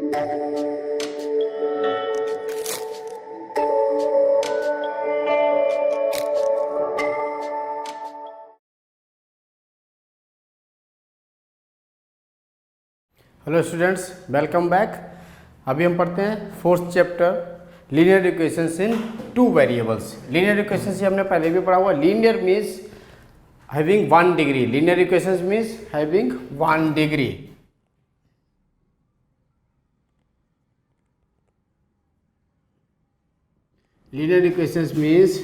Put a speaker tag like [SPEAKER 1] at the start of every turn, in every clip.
[SPEAKER 1] Hello students, welcome back. अभी हम पढ़ते हैं फोर्थ चैप्टर लीनियर इक्वेशंस इन टू वेरिएबल्स। लीनियर इक्वेशंस हमने पहले भी पढ़ा हुआ। Linear means having 1 degree. Linear equations means having 1 degree. Linear equations means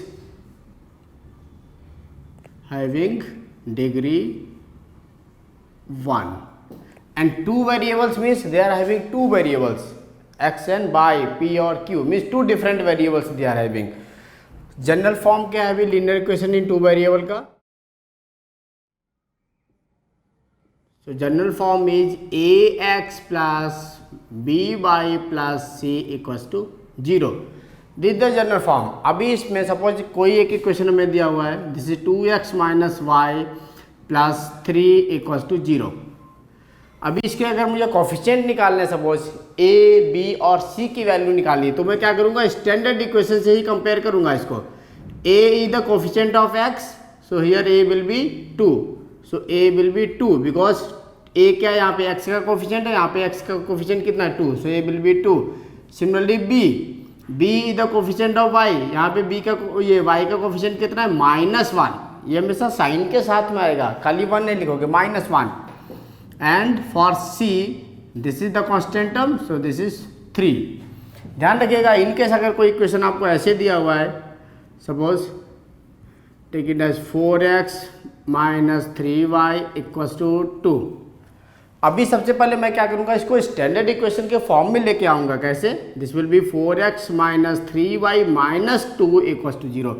[SPEAKER 1] having degree 1 and two variables means they are having two variables x and y, p or q means two different variables they are having. General form क्या है अभी linear equation in two variable का? So general form is ax plus by plus c equals to 0. This the general form. अभी इसमें suppose कोई एक equation में दिया हुआ है, this is 2x minus y plus 3 equals to 0. अभी इसके अगर मुझे कोफिशिएंट निकालने, सपोज a, b और c की वैल्यू निकालनी है, तो मैं क्या करूंगा, स्टैंडर्ड इक्वेशन से ही कंपेयर करूंगा इसको. a is the coefficient of x, so here a will be 2. So a will be 2 because a क्या है, यहाँ पे x का कोफिशिएंट है, यहाँ पे x का कोफिशिएंट कितना है 2, सो a will be 2. Similarly b is the coefficient of y, यहाँ पे b का ये y का कोफिशिएंट कितना है -1. ये हमेशा साइन के साथ में आएगा, खाली 1 नहीं लिखोगे, -1. and for c this is the constant term, so this is 3. ध्यान रखिएगा, इनकेस अगर कोई इक्वेशन आपको ऐसे दिया हुआ है, suppose take it as 4x minus 3y equals to 2. अभी सबसे पहले मैं क्या करूँगा, इसको स्टैंडर्ड इक्वेशन के फॉर्म में लेके आऊँगा. कैसे? This will be 4x minus 3y minus 2 equals to 0.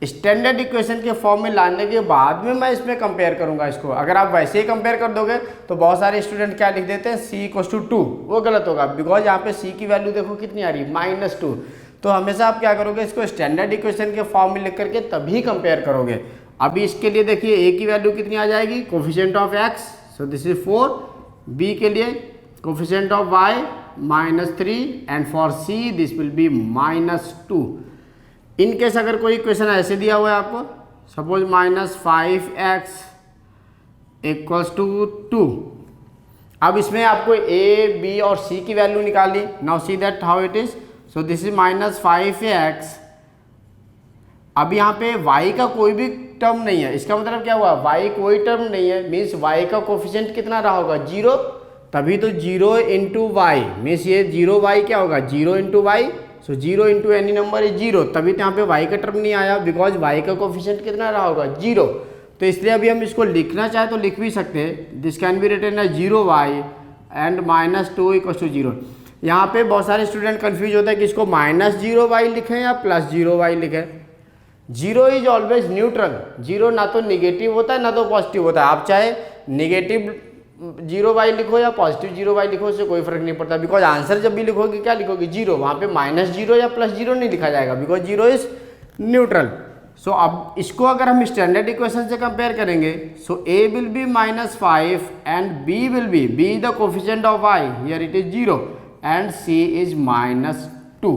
[SPEAKER 1] Standard equation के फॉर्म में लाने के बाद में मैं इसमें कंपेयर करूंगा इसको. अगर आप वैसे ही कंपेयर कर दोगे तो बहुत सारे स्टूडेंट क्या लिख देते हैं, c इक्वल्स टू 2. वो गलत होगा, बिकॉज यहाँ पे c की वैल्यू देखो कितनी आ रही है, -2. तो हमेशा आप क्या करोगे, इसको स्टैंडर्ड इक्वेशन के फॉर्म में लिख करके तभी कंपेयर करोगे. अभी इसके लिए देखिए a की वैल्यू कितनी आ जाएगी, coefficient of x, so this is 4. b के लिए coefficient of y -3 and for c this will B -2. In case अगर कोई इक्वेशन ऐसे दिया हुआ है आपको, सपोज -5x इक्वल्स टू 2. अब इसमें आपको a, b और c की वैल्यू निकाली. Now see that how it is. So this is -5x. अब यहाँ पे y का कोई भी टर्म नहीं है, इसका मतलब क्या हुआ, y कोई टर्म नहीं है, मीन्स y का कोफिशिएंट कितना रहा होगा, 0. तभी तो 0 इंटू वाई मीन्स ये 0y क्या होगा, 0 into y. So 0 into any number is 0. तभी तो यहाँ पे y का टर्म नहीं आया, बिकॉज y का कोफिशिएंट कितना रहा होगा, 0. तो इसलिए अभी हम इसको लिखना चाहे तो लिख भी सकते हैं. This can be written as 0y and -2 equals to 0. यहाँ पे बहुत सारे स्टूडेंट कंफ्यूज होता है कि इसको -0y लिखें या +0y लिखें. 0 इज ऑलवेज न्यूट्रल. 0 ना तो निगेटिव होता है ना तो पॉजिटिव होता है. आप चाहे निगेटिव 0y लिखो या पॉजिटिव 0y लिखो, उससे कोई फर्क नहीं पड़ता, बिकॉज आंसर जब भी लिखोगे क्या लिखोगे, 0. वहाँ पे -0 या +0 नहीं लिखा जाएगा, बिकॉज 0 इज न्यूट्रल. सो अब इसको अगर हम स्टैंडर्ड इक्वेशन से कंपेयर करेंगे, सो a will be -5 and b will be, b the coefficient of y, here it is 0 and c is -2.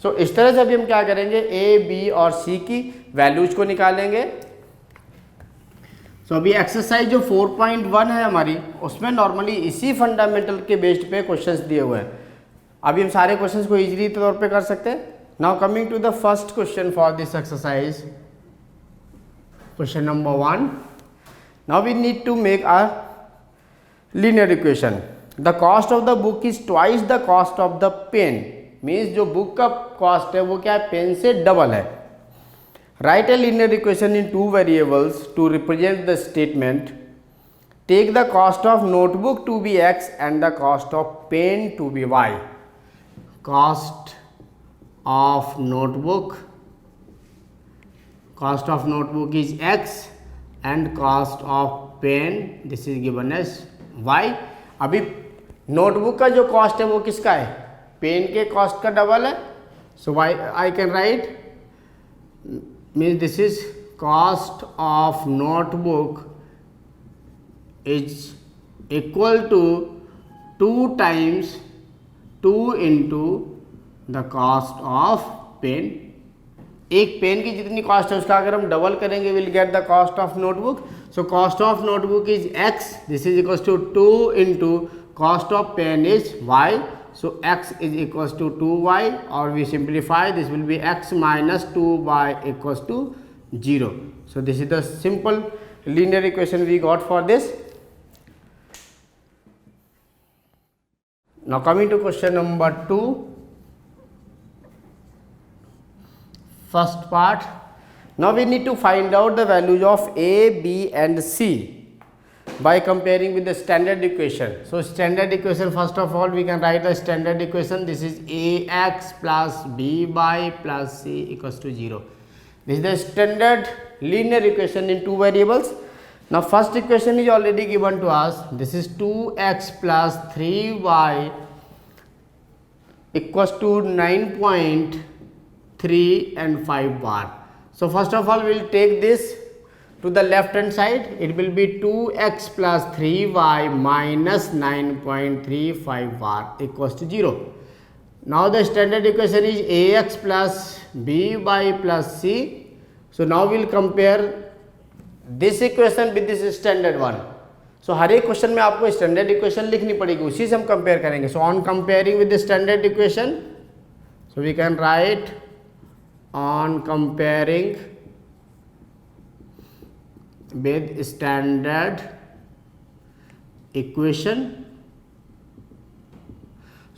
[SPEAKER 1] सो इस तरह से अभी हम क्या करेंगे, a, b और c की वैल्यूज को निकालेंगे. सो अभी एक्सरसाइज जो 4.1 है हमारी, उसमें नॉर्मली इसी फंडामेंटल के बेस्ड पे क्वेश्चंस दिए हुए हैं. अभी हम सारे क्वेश्चंस को इजीली तौर पे कर सकते हैं. Now coming to the first question for this exercise, question number 1. Now we need to make a linear equation. The cost of the book is twice the cost of the pen. Means जो book का cost है वो क्या है, pen से double है. Write a linear equation in two variables to represent the statement. Take the cost of notebook to be x and the cost of pen to be y. Cost of notebook is x and cost of pen this is given as y. अभी notebook का जो cost है वो किसका है, pen के cost का double है. So I can write, means this is cost of notebook is equal to 2 times 2 into the cost of pen. एक पेन की जितनी कॉस्ट है उसका अगर हम डबल करेंगे will get the cost of notebook. So cost of notebook is x, this is equals to 2 into cost of pen is y, so x is equals to 2y, or we simplify this will be x minus 2y equals to 0. So this is the simple linear equation we got for this. Now coming to question number 2, first part. Now we need to find out the values of a, b and c by comparing with the standard equation. So standard equation, first of all we can write the standard equation. This is ax plus by plus c equals to 0. This is the standard linear equation in two variables. Now first equation is already given to us. This is 2x plus 3y equals to 9.3 and 5 bar. So first of all we will take this to the left hand side. It will be 2x plus 3y minus 9.35 bar equals to 0. Now the standard equation is ax plus by plus c. So now we will compare this equation with this standard one. So हर एक question में आपको standard equation लिखनी पड़ेगी, उसी से हम compare करेंगे. So on comparing with the standard equation, so we can write on comparing with standard equation.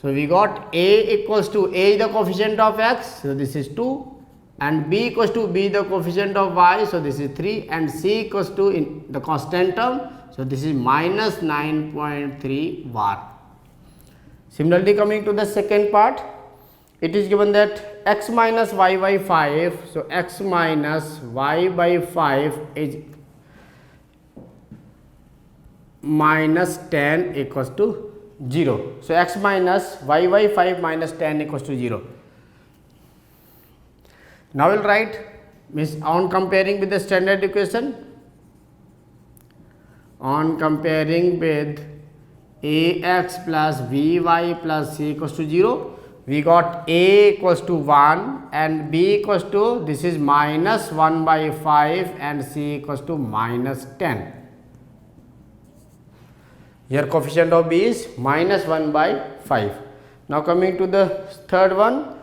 [SPEAKER 1] So we got a equals to a is the coefficient of x, so this is 2, and b equals to b the coefficient of y, so this is 3, and c equals to in the constant term, so this is minus 9.3 bar. Similarly coming to the second part, it is given that x minus y by 5, so x minus y by 5 is minus 10 equals to 0. So x minus y by 5 minus 10 equals to 0. Now we'll write means on comparing with the standard equation, on comparing with ax plus by plus c equals to 0, we got a equals to 1 and b equals to, this is minus 1 by 5 and c equals to minus 10. Here coefficient of b is minus 1 by 5. Now coming to the third one,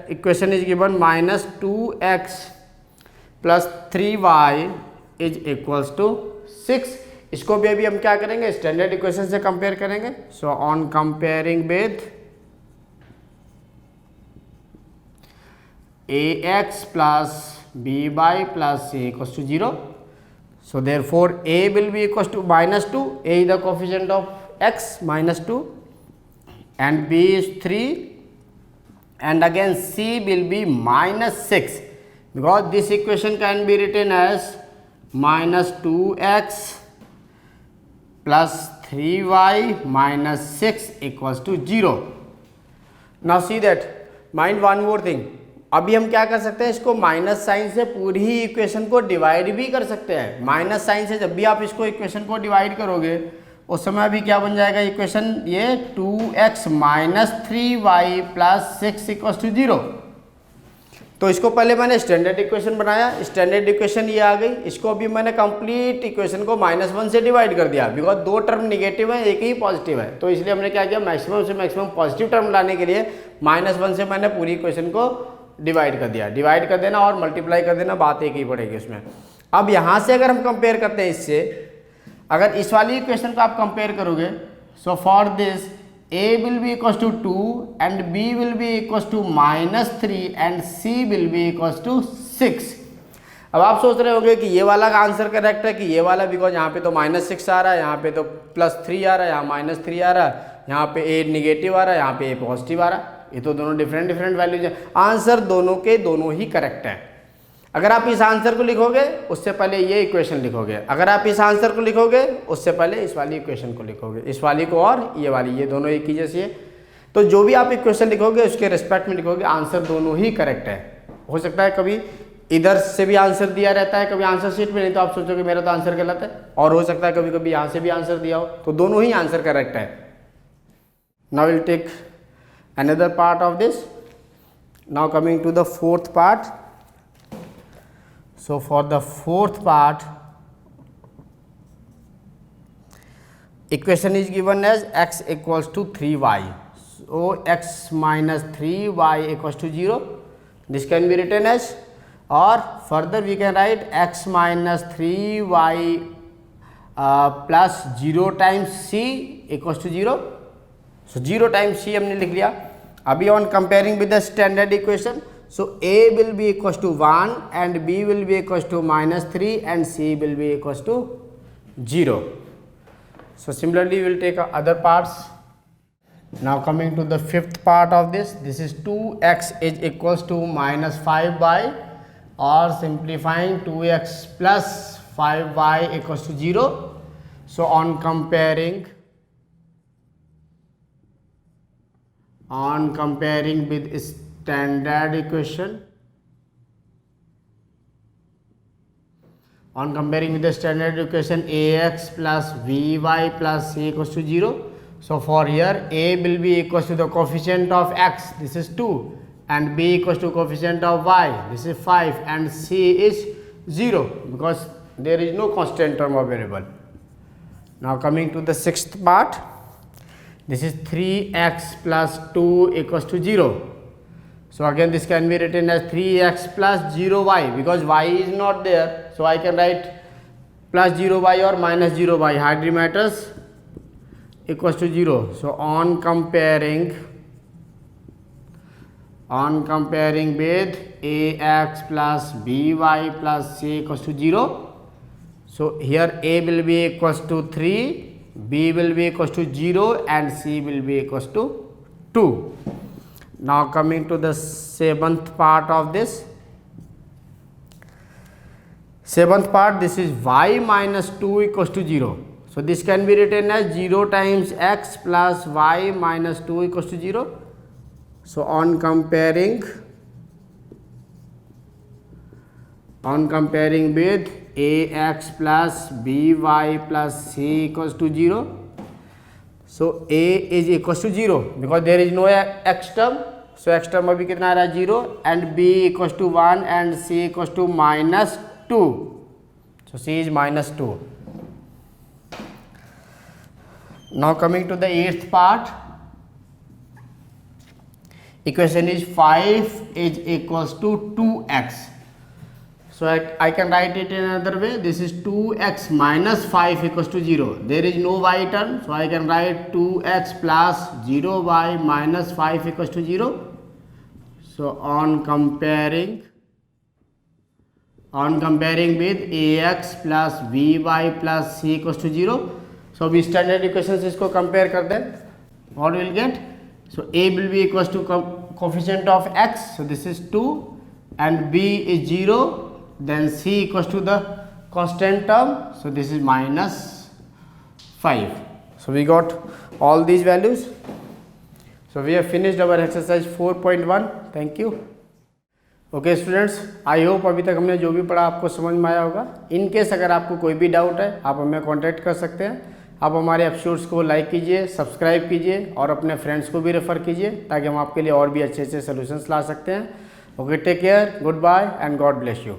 [SPEAKER 1] equation is given minus 2x plus 3y is equals to 6. इसको भी अभी हम क्या करेंगे, standard equation से compare करेंगे. So on comparing with ax plus by plus c equals to 0. So therefore a will be equals to minus 2, a is the coefficient of x minus 2, and b is 3, and again c will be minus 6, because this equation can be written as minus 2x plus 3y minus 6 equals to 0. Now see that, mind one more thing. अभी हम क्या कर सकते हैं, इसको minus sign से पूरी ही equation को डिवाइड भी कर सकते हैं. माइनस साइन से जब भी आप इसको इक्वेशन को डिवाइड करोगे उस समय अभी क्या बन जाएगा इक्वेशन, ये 2x minus 3y plus 6 equals to 0. तो इसको पहले मैंने स्टैंडर्ड इक्वेशन बनाया, स्टैंडर्ड इक्वेशन ये आ गई. इसको अभी मैंने कंप्लीट इक्वेशन को -1 से डिवाइड कर दिया, बिकॉज दो टर्म निगेटिव है, एक ही पॉजिटिव है. तो इसलिए हमने क्या किया, मैक्सिमम से मैक्सिमम पॉजिटिव टर्म लाने के लिए -1 से मैंने पूरी इक्वेशन को डिवाइड कर दिया. डिवाइड कर देना और मल्टीप्लाई कर देना, बात एक ही पड़ेगी उसमें. अब यहाँ से अगर हम कंपेयर करते हैं इससे, अगर इस वाली इक्वेशन को आप कंपेयर करोगे, so for this a will be equals to 2 and b will be equals to -3 and c will be equals to 6. अब आप सोच रहे होंगे कि ये वाला का आंसर करेक्ट है कि ये वाला, बिकॉज यहाँ पे तो -6 आ रहा है, यहाँ पे तो +3 आ रहा है, यहाँ -3 आ रहा है, यहाँ पे a निगेटिव आ रहा है, यहाँ पे a पॉजिटिव आ रहा है. ये तो दोनों डिफरेंट वैल्यूज हैं. आंसर दोनों के दोनों ही करेक्ट है. अगर आप इस आंसर को लिखोगे उससे पहले ये इक्वेशन लिखोगे, अगर आप इस आंसर को लिखोगे उससे पहले इस वाली इक्वेशन को लिखोगे, इस वाली को और ये वाली, ये दोनों एक ही जैसी है. तो जो भी आप इक्वेशन लिखोगे उसके रिस्पेक्ट में लिखोगे, आंसर दोनों ही करेक्ट है. हो सकता है कभी इधर से भी आंसर दिया रहता है, कभी आंसर शीट में नहीं, तो आप सोचोगे मेरा तो आंसर गलत है. और हो सकता है कभी कभी यहाँ से भी आंसर दिया हो, तो दोनों ही आंसर करेक्ट है. Now will take another part of this. Now coming to the fourth part. So for the fourth part, equation is given as x equals to 3y. So x minus 3y equals to 0. This can be written as, or further we can write x minus 3y plus 0 times c equals to 0. So 0 times c हमने लिख लिया. अभी on comparing with the standard equation, so a will be equals to 1 and b will be equals to minus 3 and c will be equals to 0. So similarly we will take other parts. Now coming to the fifth part of this, this is 2x is equals to minus 5y, or simplifying 2x plus 5y equals to 0. So on comparing with standard equation, ax plus vy plus c equals to 0. So for here a will be equals to the coefficient of x, this is 2, and b equals to coefficient of y, this is 5, and c is 0 because there is no constant term or variable. Now coming to the sixth part, this is 3x plus 2 equals to 0. So again this can be written as 3x plus 0y, because y is not there, so I can write plus 0y or minus 0y, hardly matters, equals to 0. So on comparing with ax plus by plus c equals to 0. So here a will be equals to 3, b will be equals to 0, and c will be equals to 2. Now coming to the seventh part of this. Seventh part, this is y minus 2 equals to 0. So this can be written as 0 times x plus y minus 2 equals to 0. So on comparing with ax plus by plus c equals to 0. So a is equals to 0 because there is no x term. So x term अभी कितना आ रहा है 0, and b equals to 1 and c equals to minus 2. So c is minus 2. Now coming to the eighth part, equation is 5 is equals to 2x. So I can write it in another way. This is 2x minus 5 equals to 0. There is no y term, so I can write 2x plus 0y minus 5 equals to 0. So on comparing with ax plus vy plus c equals to 0. So we standard equations इसको compare कर दें. What we will get? So a will be equals to coefficient of x. So this is 2, and b is 0. Then c equals to the constant term, so this is minus 5. So we got all these values. So we have finished our exercise 4.1. Thank you. Okay students, I hope अभी तक हमने जो भी पढ़ा आपको समझ में आया होगा. इन केस अगर आपको कोई भी डाउट है आप हमें कांटेक्ट कर सकते हैं. आप हमारे एपिसोड्स को लाइक कीजिए, सब्सक्राइब कीजिए और अपने फ्रेंड्स को भी रेफ़र कीजिए ताकि हम आपके लिए और भी अच्छे अच्छे सोल्यूशंस ला सकते हैं. Okay, take care, good bye and God bless you.